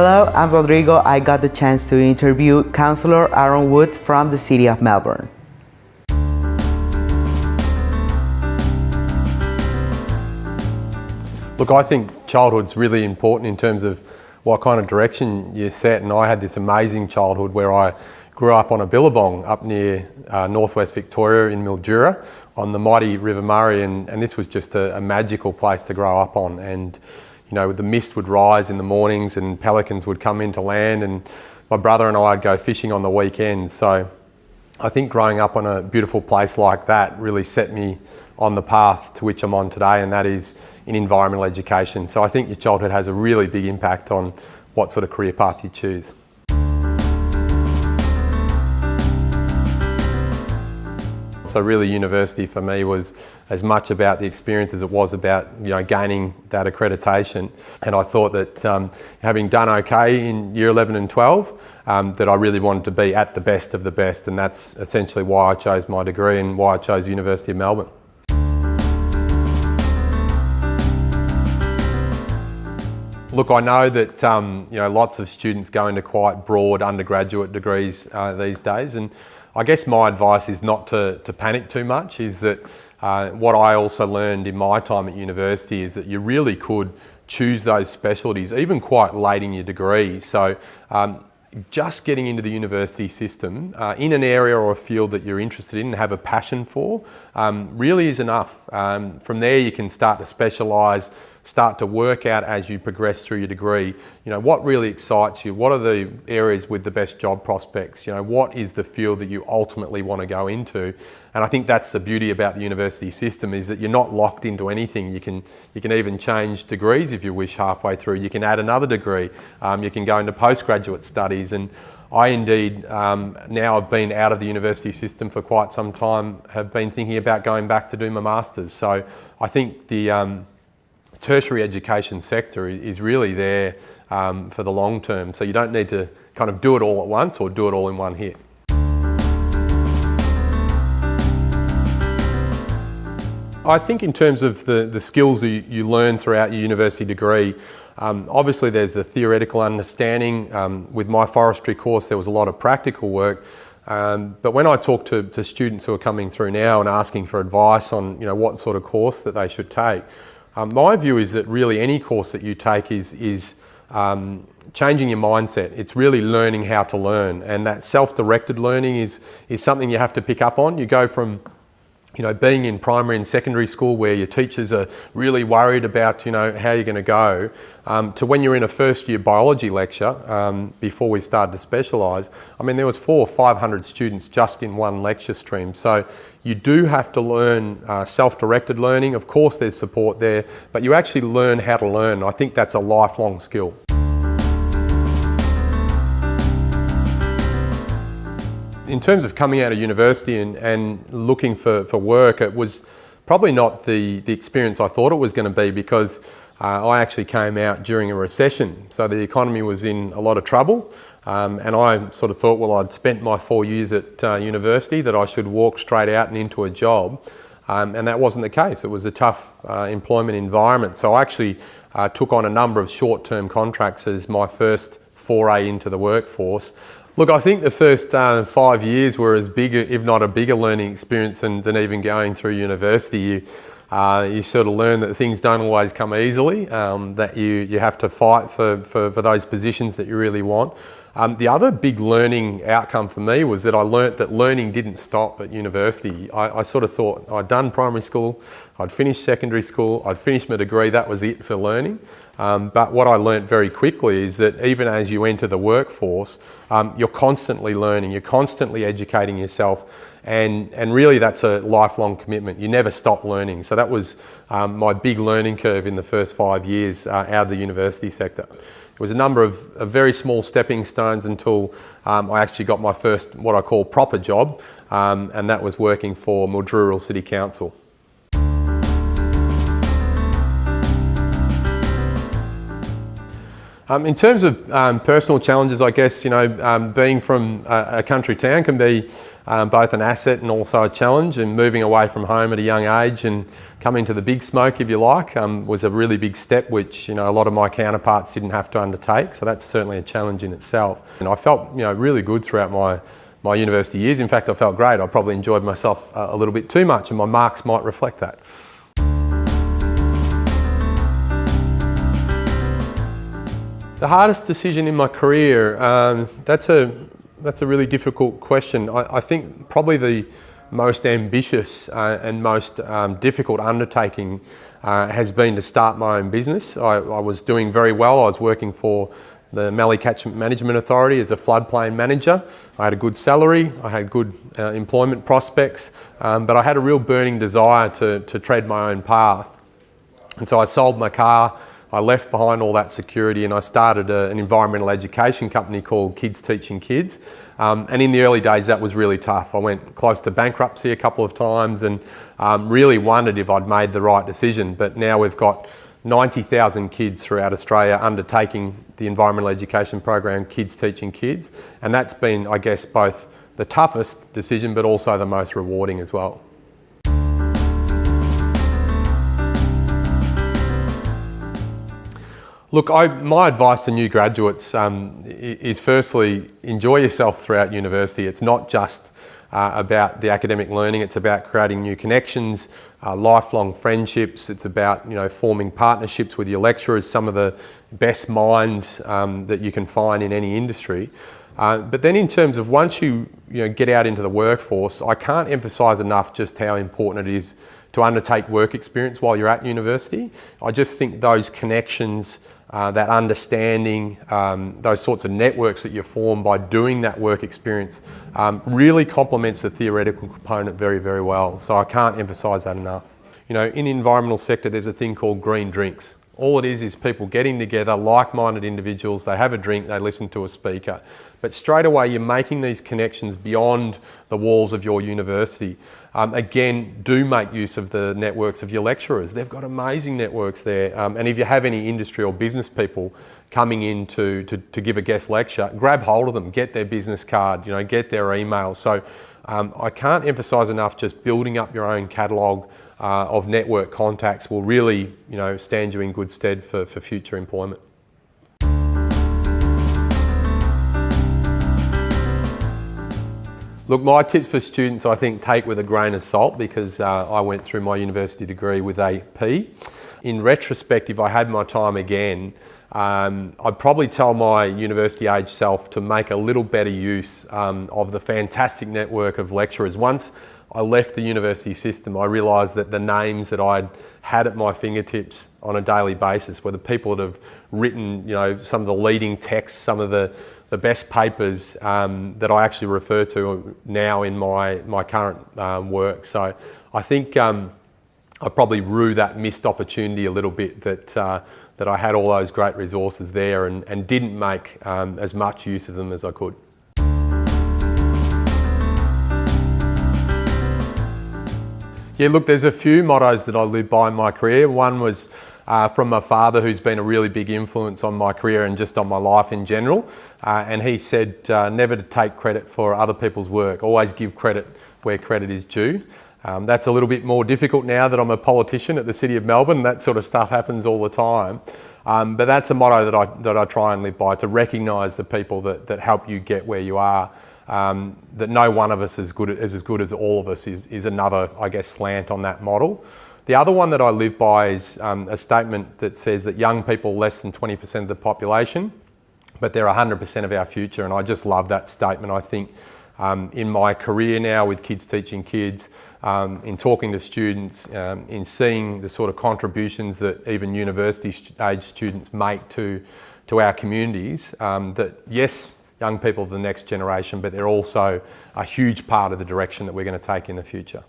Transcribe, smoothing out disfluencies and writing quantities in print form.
Hello, I'm Rodrigo. I got the chance to interview Councillor Arron Wood from the City of Melbourne. Look, I think childhood's really important in terms of what kind of direction you set, and I had this amazing childhood where I grew up on a billabong up near northwest Victoria in Mildura on the mighty River Murray, and this was just a magical place to grow up on. And you know, the mist would rise in the mornings and pelicans would come into land, and my brother and I would go fishing on the weekends. So I think growing up on a beautiful place like that really set me on the path to which I'm on today, and that is in environmental education. So I think your childhood has a really big impact on what sort of career path you choose. So really university for me was as much about the experience as it was about, you know, gaining that accreditation. And I thought that having done okay in year 11 and 12, that I really wanted to be at the best of the best, and that's essentially why I chose my degree and why I chose University of Melbourne. Look, I know that you know, lots of students go into quite broad undergraduate degrees these days, and I guess my advice is not to panic too much. Is that what I also learned in my time at university is that you really could choose those specialties even quite late in your degree. So just getting into the university system in an area or a field that you're interested in and have a passion for really is enough. From there you can start to specialise, start to work out as you progress through your degree, you know, what really excites you, what are the areas with the best job prospects, you know, what is the field that you ultimately want to go into. And I think that's the beauty about the university system, is that you're not locked into anything. You can even change degrees if you wish halfway through. You can add another degree, you can go into postgraduate studies. And I indeed, now I've been out of the university system for quite some time, have been thinking about going back to do my masters. So I think the tertiary education sector is really there for the long term. So you don't need to kind of do it all at once or do it all in one hit. I think in terms of the skills you learn throughout your university degree, obviously there's the theoretical understanding. With my forestry course there was a lot of practical work, but when I talk to students who are coming through now and asking for advice on, you know, what sort of course that they should take, my view is that really any course that you take is changing your mindset. It's really learning how to learn, and that self-directed learning is something you have to pick up on. You go from, you know, being in primary and secondary school where your teachers are really worried about, you know, how you're going to go, to when you're in a first year biology lecture, before we started to specialise. I mean, there was 400 or 500 students just in one lecture stream. So you do have to learn self-directed learning. Of course there's support there, but you actually learn how to learn. I think that's a lifelong skill. In terms of coming out of university and looking for work, it was probably not the experience I thought it was going to be, because I actually came out during a recession. So the economy was in a lot of trouble, and I sort of thought, well, I'd spent my 4 years at university, that I should walk straight out and into a job. And that wasn't the case. It was a tough employment environment. So I actually took on a number of short-term contracts as my first foray into the workforce. Look, I think the first 5 years were as big, if not a bigger learning experience than even going through university. You sort of learn that things don't always come easily, that you have to fight for those positions that you really want. The other big learning outcome for me was that I learnt that learning didn't stop at university. I sort of thought I'd done primary school, I'd finished secondary school, I'd finished my degree, that was it for learning. But what I learnt very quickly is that even as you enter the workforce, you're constantly learning, you're constantly educating yourself, and really that's a lifelong commitment. You never stop learning. So that was my big learning curve in the first 5 years out of the university sector. It was a number of very small stepping stones until I actually got my first, what I call, proper job, and that was working for Mildura City Council. In terms of personal challenges, I guess, you know, being from a country town can be both an asset and also a challenge, and moving away from home at a young age and coming to the big smoke, if you like, was a really big step which, a lot of my counterparts didn't have to undertake. So that's certainly a challenge in itself. And I felt, really good throughout my university years. In fact, I felt great. I probably enjoyed myself a little bit too much, and my marks might reflect that. The hardest decision in my career, that's a really difficult question. I think probably the most ambitious and most difficult undertaking has been to start my own business. I was doing very well. I was working for the Mallee Catchment Management Authority as a floodplain manager. I had a good salary, I had good employment prospects, but I had a real burning desire to tread my own path. And so I sold my car, I left behind all that security, and I started an environmental education company called Kids Teaching Kids. And in the early days that was really tough. I went close to bankruptcy a couple of times and really wondered if I'd made the right decision. But now we've got 90,000 kids throughout Australia undertaking the environmental education program Kids Teaching Kids, and that's been, I guess, both the toughest decision but also the most rewarding as well. Look, my advice to new graduates is firstly, enjoy yourself throughout university. It's not just about the academic learning, it's about creating new connections, lifelong friendships. It's about forming partnerships with your lecturers, some of the best minds that you can find in any industry. But then in terms of once you get out into the workforce, I can't emphasise enough just how important it is to undertake work experience while you're at university. I just think those connections, that understanding, those sorts of networks that you form by doing that work experience really complements the theoretical component very, very well. So I can't emphasise that enough. In the environmental sector, there's a thing called green drinks. All it is people getting together, like-minded individuals, they have a drink, they listen to a speaker. But straight away you're making these connections beyond the walls of your university. Again, do make use of the networks of your lecturers. They've got amazing networks there. And if you have any industry or business people coming in to give a guest lecture, grab hold of them, get their business card, get their email. So I can't emphasise enough just building up your own catalogue of network contacts will really stand you in good stead for future employment. Look, my tips for students, I think, take with a grain of salt, because I went through my university degree with a P. In retrospect, if I had my time again, I'd probably tell my university age self to make a little better use of the fantastic network of lecturers. Once I left the university system, I realised that the names that I'd had at my fingertips on a daily basis were the people that have written, some of the leading texts, some of the best papers that I actually refer to now in my current work. So I think I probably rue that missed opportunity a little bit, that I had all those great resources there and didn't make as much use of them as I could. Yeah, look, there's a few mottos that I live by in my career. One was from my father, who's been a really big influence on my career and just on my life in general. And he said never to take credit for other people's work, always give credit where credit is due. That's a little bit more difficult now that I'm a politician at the City of Melbourne. That sort of stuff happens all the time. But that's a motto that I try and live by, to recognise the people that help you get where you are. That no one of us is as good as all of us is another, I guess, slant on that model. The other one that I live by is a statement that says that young people are less than 20% of the population, but they're 100% of our future, and I just love that statement. I think in my career now with Kids Teaching Kids, in talking to students, in seeing the sort of contributions that even university-age students make to our communities, that yes, young people are the next generation, but they're also a huge part of the direction that we're going to take in the future.